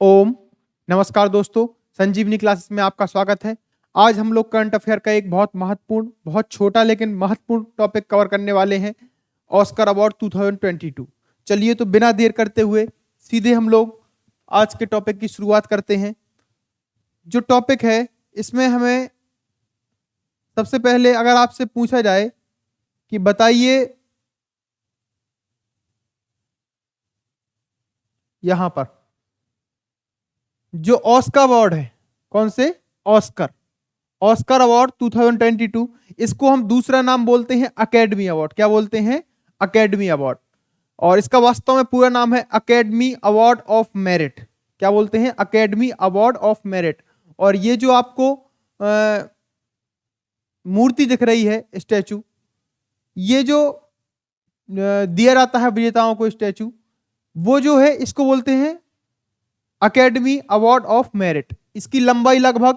ओम नमस्कार दोस्तों, संजीवनी क्लासेस में आपका स्वागत है। आज हम लोग करंट अफेयर का एक बहुत महत्वपूर्ण, बहुत छोटा लेकिन महत्वपूर्ण टॉपिक कवर करने वाले हैं, ऑस्कर अवार्ड 2022। चलिए तो बिना देर करते हुए सीधे हम लोग आज के टॉपिक की शुरुआत करते हैं। जो टॉपिक है इसमें हमें सबसे पहले अगर आपसे पूछा जाए कि बताइए यहां पर जो ऑस्कर अवार्ड है, कौन से ऑस्कर ऑस्कर अवार्ड 2022, इसको हम दूसरा नाम बोलते हैं अकेडमी अवार्ड। क्या बोलते हैं? Academy award. और इसका वास्तव में पूरा नाम है अकेडमी अवार्ड ऑफ मेरिट। क्या बोलते हैं? Academy award of merit. और ये जो आपको मूर्ति दिख रही है, स्टैचू, ये जो दिया जाता है विजेताओं को स्टैचू, वो जो है इसको बोलते हैं अकेडमी अवार्ड ऑफ मेरिट। इसकी लंबाई लगभग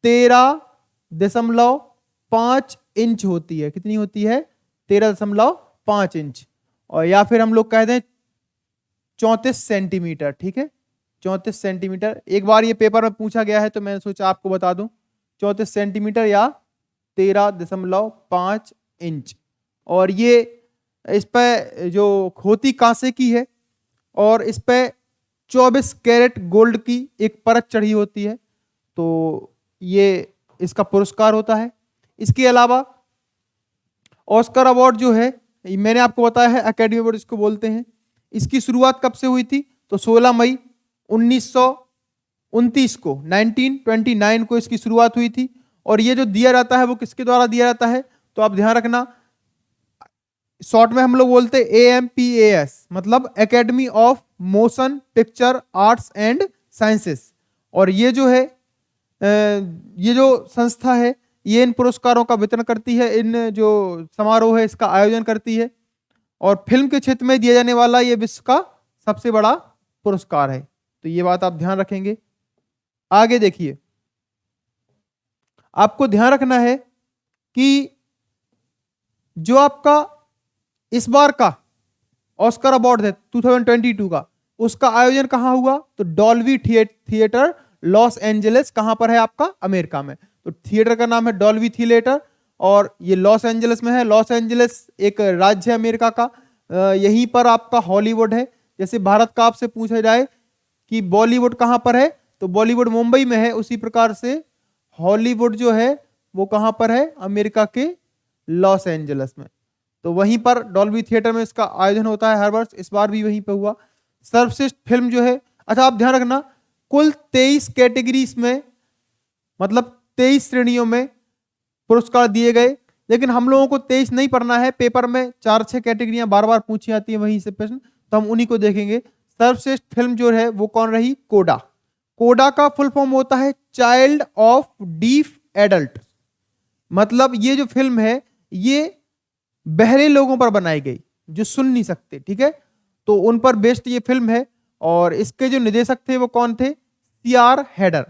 13.5 इंच होती है। कितनी होती है? 13.5 इंच। और या फिर हम लोग कह दें 34 सेंटीमीटर। ठीक है, 34 सेंटीमीटर। एक बार ये पेपर में पूछा गया है तो मैंने सोचा आपको बता दूं, 34 सेंटीमीटर या 13.5 इंच। और ये इस पर जो खोती कांसे की है और इस पर 24 कैरेट गोल्ड की एक परत चढ़ी होती है, तो ये इसका पुरस्कार होता है। इसके अलावा ऑस्कर अवार्ड जो है, मैंने आपको बताया है अकेडमी अवार्ड इसको बोलते हैं। इसकी शुरुआत कब से हुई थी? तो 16 मई 1929 को, 1929 को इसकी शुरुआत हुई थी। और ये जो दिया जाता है वो किसके द्वारा दिया जाता है? तो आप ध्यान रखना, शॉर्ट में हम लोग बोलते हैं AMPAS, मतलब academy of motion picture arts and sciences. और ये जो है ये जो संस्था है ये इन पुरस्कारों का वितरण करती है, इन जो समारोह है इसका आयोजन करती है। और फिल्म के क्षेत्र में दिया जाने वाला ये विश्व का सबसे बड़ा पुरस्कार है। तो ये बात आप ध्यान रखेंगे। आगे देखिए, आपको ध्यान रखना है कि जो आपका इस बार का ऑस्कर अवार्ड है 2022 का, उसका आयोजन कहां हुआ? तो डॉल्बी थिएटर, लॉस एंजलिस। कहां पर है आपका? अमेरिका में। तो थिएटर का नाम है डॉल्बी थिएटर और ये लॉस एंजलिस में है। लॉस एंजलिस एक राज्य है अमेरिका का। यहीं पर आपका हॉलीवुड है। जैसे भारत का आपसे पूछा जाए कि बॉलीवुड कहां पर है, तो बॉलीवुड मुंबई में है। उसी प्रकार से हॉलीवुड जो है वो कहां पर है? अमेरिका के लॉस एंजलिस में। तो वहीं पर डॉल्बी थिएटर में इसका आयोजन होता है हर वर्ष। इस बार भी वहीं पे हुआ। सर्वश्रेष्ठ फिल्म जो है, अच्छा आप ध्यान रखना, कुल 23 कैटेगरीज में, मतलब 23 श्रेणियों में पुरस्कार दिए गए। लेकिन हम लोगों को 23 नहीं पढ़ना है, पेपर में 4-6 कैटेगरियां बार बार पूछी जाती है वहीं से प्रश्न, तो हम उन्हीं को देखेंगे। सर्वश्रेष्ठ फिल्म जो है वो कौन रही? कोडा। कोडा का फुल फॉर्म होता है चाइल्ड ऑफ डीफ एडल्ट। मतलब ये जो फिल्म है ये बहरे लोगों पर बनाई गई जो सुन नहीं सकते। ठीक है, तो उन पर बेस्ड ये फिल्म है। और इसके जो निदेशक थे वो कौन थे? CR header.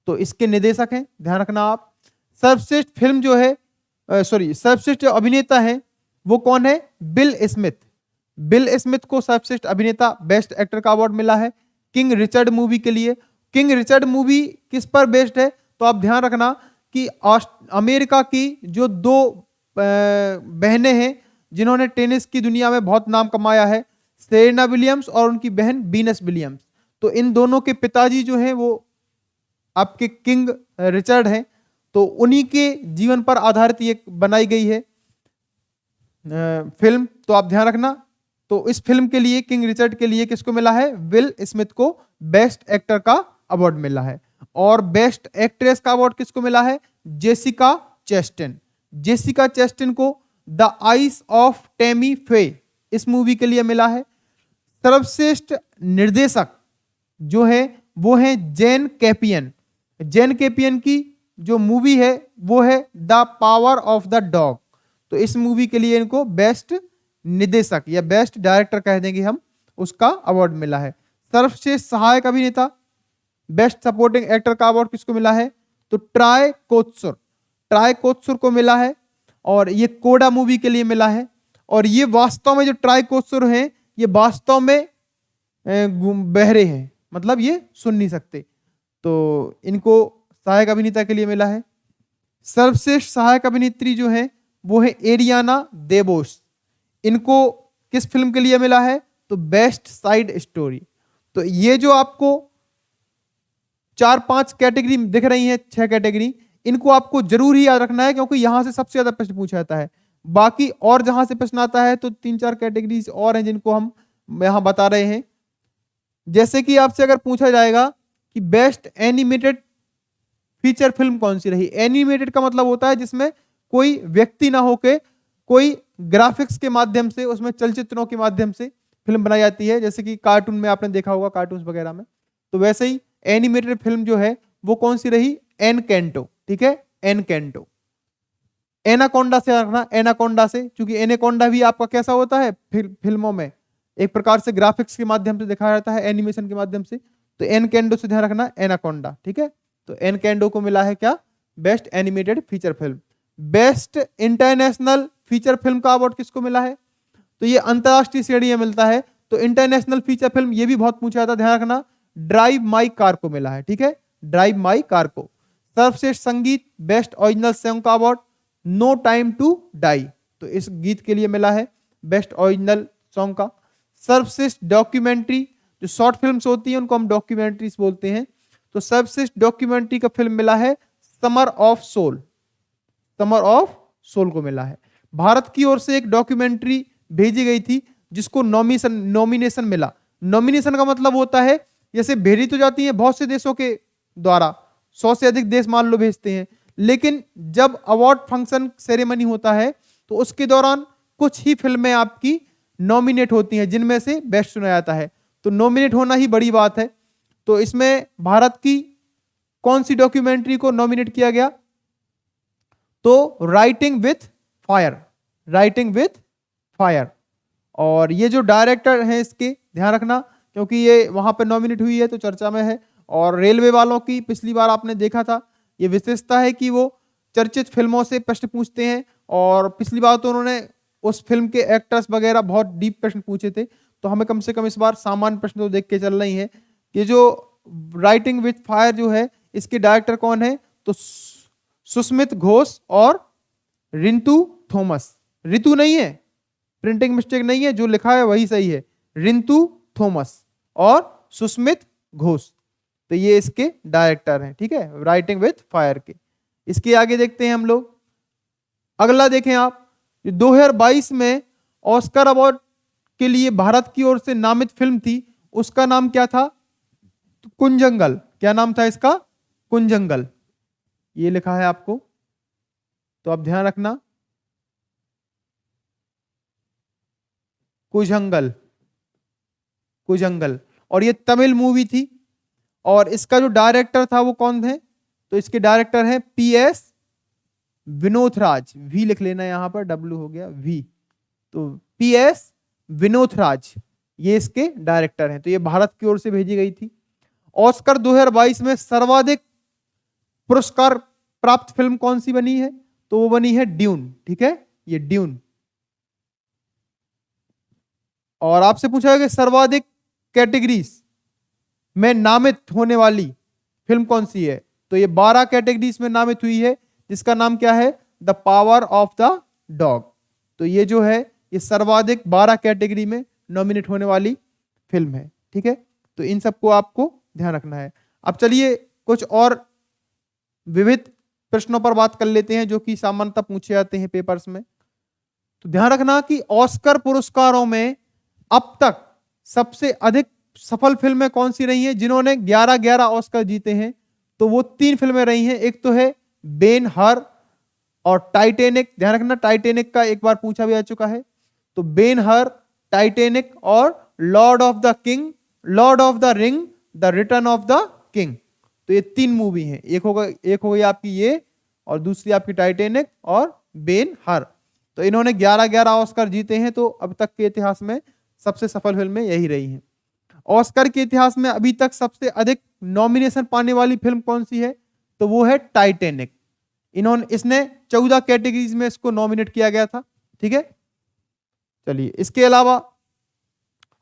तो इसके निदेशक हैं, ध्यान रखना आप। सर्वश्रेष्ठ फिल्म जो है, सर्वश्रेष्ठ जो अभिनेता है वो कौन है? Bill Smith. बिल स्मिथ को सर्वश्रेष्ठ अभिनेता, बेस्ट एक्टर का अवार्ड मिला है किंग रिचर्ड मूवी के लिए। किंग रिचर्ड मूवी किस पर बेस्ड है? तो आप ध्यान रखना कि अमेरिका की जो 2 बहनें हैं जिन्होंने टेनिस की दुनिया में बहुत नाम कमाया है, सेरेना विलियम्स और उनकी बहन वीनस विलियम्स। तो इन दोनों के पिताजी जो हैं वो आपके किंग रिचर्ड हैं। तो उन्हीं के जीवन पर आधारित ये बनाई गई है फिल्म। तो आप ध्यान रखना। तो इस फिल्म के लिए, किंग रिचर्ड के लिए किसको मिला है? विल स्मिथ को बेस्ट एक्टर का अवार्ड मिला है। और बेस्ट एक्ट्रेस का अवार्ड किसको मिला है? जेसिका चेस्टन। जेसिका चेस्टन को द आइज ऑफ टेमी फे इस मूवी के लिए मिला है। सर्वश्रेष्ठ निर्देशक जो है वो है जेन कैपियन। जेन कैपियन की जो मूवी है वो है the power of the dog. तो इस मूवी के लिए इनको बेस्ट निर्देशक या बेस्ट डायरेक्टर कह देंगे हम, उसका अवार्ड मिला है। सर्वश्रेष्ठ सहायक अभिनेता, बेस्ट सपोर्टिंग एक्टर का अवार्ड किसको मिला है? तो ट्राय कोत्सुर को मिला है। और ये कोडा मूवी के लिए मिला है। और ये वास्तव में जो ट्राय कोत्सुर हैं ये वास्तव में बहरे हैं, मतलब ये सुन नहीं सकते। तो इनको सहायक अभिनेता के लिए मिला है। सर्वश्रेष्ठ सहायक अभिनेत्री जो है वो है एरियाना देबोस। इनको किस फिल्म के लिए मिला है? तो बेस्ट साइड स्टोरी। तो ये जो आपको 4-5 कैटेगरी दिख रही है, 6 कैटेगरी, इनको आपको जरूर ही याद रखना है क्योंकि यहां से सबसे ज्यादा प्रश्न पूछा जाता है। बाकी और जहां से प्रश्न आता है तो 3-4 कैटेगरीज और हैं जिनको हम यहां बता रहे हैं। जैसे कि आपसे अगर पूछा जाएगा कि बेस्ट एनिमेटेड फीचर फिल्म कौन सी रही। एनिमेटेड का मतलब होता है जिसमें कोई व्यक्ति ना होके कोई ग्राफिक्स के माध्यम से, उसमें चलचित्रों के माध्यम से फिल्म बनाई जाती है, जैसे कि कार्टून में आपने देखा होगा, कार्टून वगैरह में। तो वैसे ही एनिमेटेड फिल्म जो है वो कौन सी रही? एनकेंटो। ठीक है, एनकेंटो। एनाकोंडा से रखना, एनाकोंडा से, क्योंकि एनाकोंडा भी आपका कैसा होता है फिल्मों में, एक प्रकार से ग्राफिक्स के माध्यम से दिखाया जाता है, एनिमेशन के माध्यम से। तो एनकेंडो से ध्यान रखना, एनाकोंडा। ठीक है, तो एनकेंडो को मिला है क्या? Best animated feature film. Best international feature film का अवार्ड किसको मिला है? तो ये अंतरराष्ट्रीय श्रेणी में मिलता है। तो इंटरनेशनल फीचर फिल्म, ये भी बहुत पूछा जाता, ध्यान रखना, ड्राइव माई कार को मिला है। ठीक है, ड्राइव माई कार को। सर्वश्रेष्ठ संगीत, बेस्ट ओरिजिनल सॉन्ग का award no time to die, तो इस गीत के लिए मिला है बेस्ट ओरिजिनल सॉन्ग का। सर्वश्रेष्ठ डॉक्यूमेंट्री, जो शॉर्ट फिल्म्स होती हैं उनको हम डॉक्यूमेंट्रीज बोलते हैं, तो सर्वश्रेष्ठ डॉक्यूमेंट्री का फिल्म मिला है summer of soul, summer of soul को मिला है। भारत की ओर से एक डॉक्यूमेंट्री भेजी गई थी जिसको नॉमिनेशन मिला। नॉमिनेशन का मतलब होता है जैसे भेजी तो जाती है बहुत से देशों के द्वारा, 100 से अधिक देश मान लो भेजते हैं, लेकिन जब अवार्ड फंक्शन सेरेमनी होता है तो उसके दौरान कुछ ही फिल्में आपकी नॉमिनेट होती हैं जिनमें से बेस्ट चुना जाता है। तो नॉमिनेट होना ही बड़ी बात है। तो इसमें भारत की कौन सी डॉक्यूमेंट्री को नॉमिनेट किया गया? तो writing with fire, writing with fire. और ये जो डायरेक्टर हैं इसके ध्यान रखना, क्योंकि ये वहां पर नॉमिनेट हुई है तो चर्चा में है। और रेलवे वालों की पिछली बार आपने देखा था, ये विशेषता है कि वो चर्चित फिल्मों से प्रश्न पूछते हैं, और पिछली बार तो उन्होंने उस फिल्म के एक्टर्स वगैरह बहुत डीप प्रश्न पूछे थे। तो हमें कम से कम इस बार सामान्य प्रश्न तो देख के चल रही है। ये जो राइटिंग विथ फायर जो है इसके डायरेक्टर कौन है? तो सुस्मित घोष और रिंतु थॉमस। ऋतु नहीं है, प्रिंटिंग मिस्टेक नहीं है, जो लिखा है वही सही है, रिंतु थॉमस और सुस्मित घोष। तो ये इसके डायरेक्टर हैं। ठीक है, राइटिंग विथ फायर के। इसके आगे देखते हैं हम लोग। अगला देखें आप, 2022 में ऑस्कर अवार्ड के लिए भारत की ओर से नामित फिल्म थी, उसका नाम क्या था? कुंजंगल। क्या नाम था इसका? कुंजंगल। ये लिखा है आपको, तो आप ध्यान रखना, कुजंगल, कुजंगल। और ये तमिल मूवी थी, और इसका जो डायरेक्टर था वो कौन है? तो इसके डायरेक्टर हैं PS विनोदराज। वी लिख लेना, यहां पर W हो गया V, तो PS विनोदराज ये इसके डायरेक्टर हैं। तो ये भारत की ओर से भेजी गई थी। ऑस्कर 2022 में सर्वाधिक पुरस्कार प्राप्त फिल्म कौन सी बनी है? तो वो बनी है ड्यून। ठीक है, ये ड्यून। और आपसे पूछा गया सर्वाधिक कैटेगरीज में नामित होने वाली फिल्म कौन सी है? तो ये 12 कैटेगरीज में नामित हुई है, जिसका नाम क्या है? The power of the dog. तो ये जो है ये सर्वाधिक 12 कैटेगरी में नॉमिनेट होने वाली फिल्म है। ठीक है, तो इन सबको आपको ध्यान रखना है। अब चलिए कुछ और विविध प्रश्नों पर बात कर लेते हैं जो कि सामान्यतः पूछे जाते हैं पेपर्स में। तो ध्यान रखना कि ऑस्कर पुरस्कारों में अब तक सबसे अधिक सफल फिल्में कौन सी रही हैं जिन्होंने 11-11 ऑस्कर जीते हैं? तो वो 3 फिल्में रही हैं। एक तो है बेन हर और टाइटैनिक। ध्यान रखना, टाइटैनिक का एक बार पूछा भी जा चुका है। तो बेन हर, टाइटैनिक और Lord of the king, Lord of the ring, the return of the king. तो ये 3 मूवी हैं, एक हो गई आपकी ये, और दूसरी आपकी टाइटैनिक और बेन हर। तो इन्होंने 11-11 ऑस्कर जीते हैं। तो अब तक के इतिहास में सबसे सफल फिल्में यही रही हैं। ऑस्कर के इतिहास में अभी तक सबसे अधिक नॉमिनेशन पाने वाली फिल्म कौन सी है? तो वो है टाइटैनिक। इसने 14 कैटेगरीज में इसको नॉमिनेट किया गया था। ठीक है, चलिए इसके अलावा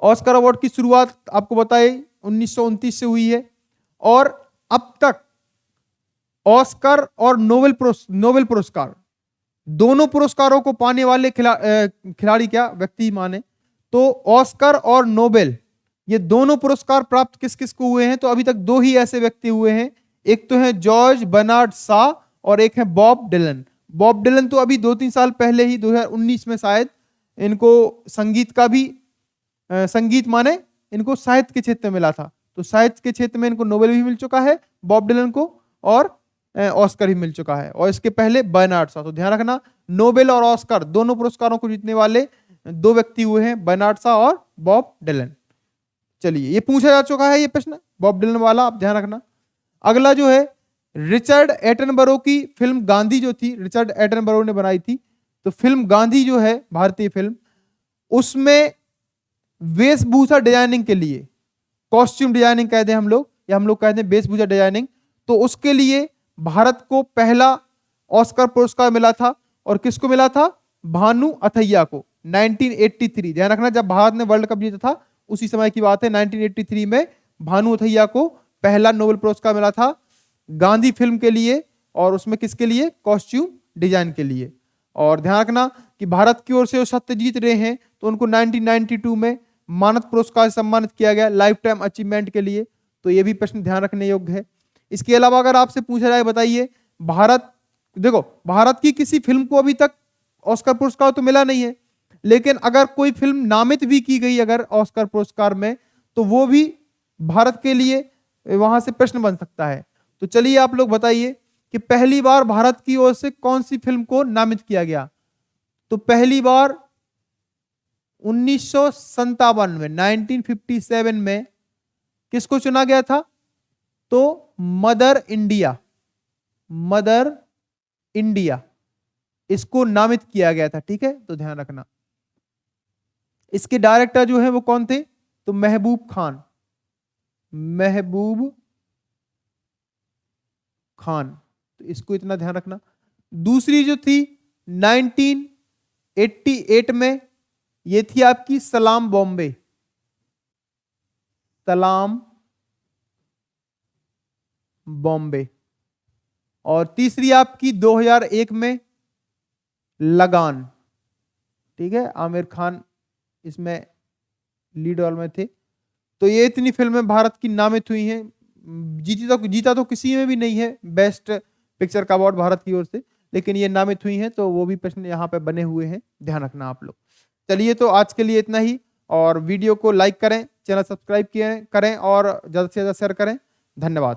ऑस्कर अवार्ड की शुरुआत आपको बताए 1929 से हुई है और अब तक ऑस्कर और नोबेल पुरस्कार दोनों पुरस्कारों को पाने वाले खिलाड़ी क्या व्यक्ति माने तो ऑस्कर और नोबेल ये दोनों पुरस्कार प्राप्त किस किस को हुए हैं? तो अभी तक दो ही ऐसे व्यक्ति हुए हैं, एक तो है जॉर्ज बर्नार्ड शॉ और एक है बॉब डिलन। बॉब डिलन तो अभी 2-3 साल पहले ही 2019 में शायद इनको संगीत का भी संगीत माने इनको साहित्य के क्षेत्र में मिला था, तो साहित्य के क्षेत्र में इनको नोबेल भी मिल चुका है बॉब डिलन को और ऑस्कर भी मिल चुका है, और इसके पहले बर्नार्ड शॉ। तो ध्यान रखना नोबेल और ऑस्कर दोनों पुरस्कारों को जीतने वाले दो व्यक्ति हुए हैं, बर्नार्ड शॉ और बॉब डिलन। चलिए ये पूछा जा चुका है ये प्रश्न बॉब डिलन वाला, आप ध्यान रखना। अगला जो है रिचर्ड एटनबरो की फिल्म गांधी जो थी, रिचर्ड एटनबरो ने बनाई थी, तो फिल्म गांधी जो है भारतीय फिल्म, उसमें वेशभूषा डिजाइनिंग के लिए, कॉस्ट्यूम डिजाइनिंग कहते हैं हम लोग, या हम लोग कहते हैं वेशभूषा डिजाइनिंग, तो उसके लिए भारत को पहला ऑस्कर पुरस्कार मिला था, और किसको मिला था? भानु अथैया को 1983। ध्यान रखना जब भारत ने वर्ल्ड कप जीता था उसी समय की बात है, 1983 में भानु अथैया को पहला नोबेल पुरस्कार मिला था गांधी फिल्म के लिए, और उसमें किसके लिए? कॉस्ट्यूम डिजाइन के लिए। और ध्यान रखना कि भारत की ओर से वो सत्यजीत रे हैं, तो उनको 1992 में मानद पुरस्कार से सम्मानित किया गया लाइफ टाइम अचीवमेंट के लिए, तो ये भी प्रश्न ध्यान रखने योग्य है। इसके अलावा अगर आपसे पूछा जाए बताइए भारत, देखो भारत की किसी फिल्म को अभी तक ऑस्कर पुरस्कार तो मिला नहीं है, लेकिन अगर कोई फिल्म नामित भी की गई अगर ऑस्कर पुरस्कार में, तो वो भी भारत के लिए वहां से प्रश्न बन सकता है। तो चलिए आप लोग बताइए कि पहली बार भारत की ओर से कौन सी फिल्म को नामित किया गया? तो पहली बार 1957 में 1957 में किसको चुना गया था? तो मदर इंडिया, मदर इंडिया इसको नामित किया गया था। ठीक है, तो ध्यान रखना। इसके डायरेक्टर जो है वो कौन थे? तो महबूब खान, महबूब खान, तो इसको इतना ध्यान रखना। दूसरी जो थी 1988 में, ये थी आपकी सलाम बॉम्बे, सलाम बॉम्बे। और तीसरी आपकी 2001 में लगान। ठीक है, आमिर खान इसमें लीड रोल में थे। तो ये इतनी फिल्में भारत की नामित हुई हैं। जीता तो किसी में भी नहीं है बेस्ट पिक्चर का अवार्ड भारत की ओर से, लेकिन ये नामित हुई हैं, तो वो भी प्रश्न यहाँ पे बने हुए हैं, ध्यान रखना आप लोग। चलिए तो आज के लिए इतना ही, और वीडियो को लाइक करें, चैनल सब्सक्राइब करें और ज़्यादा से ज़्यादा शेयर करें। धन्यवाद।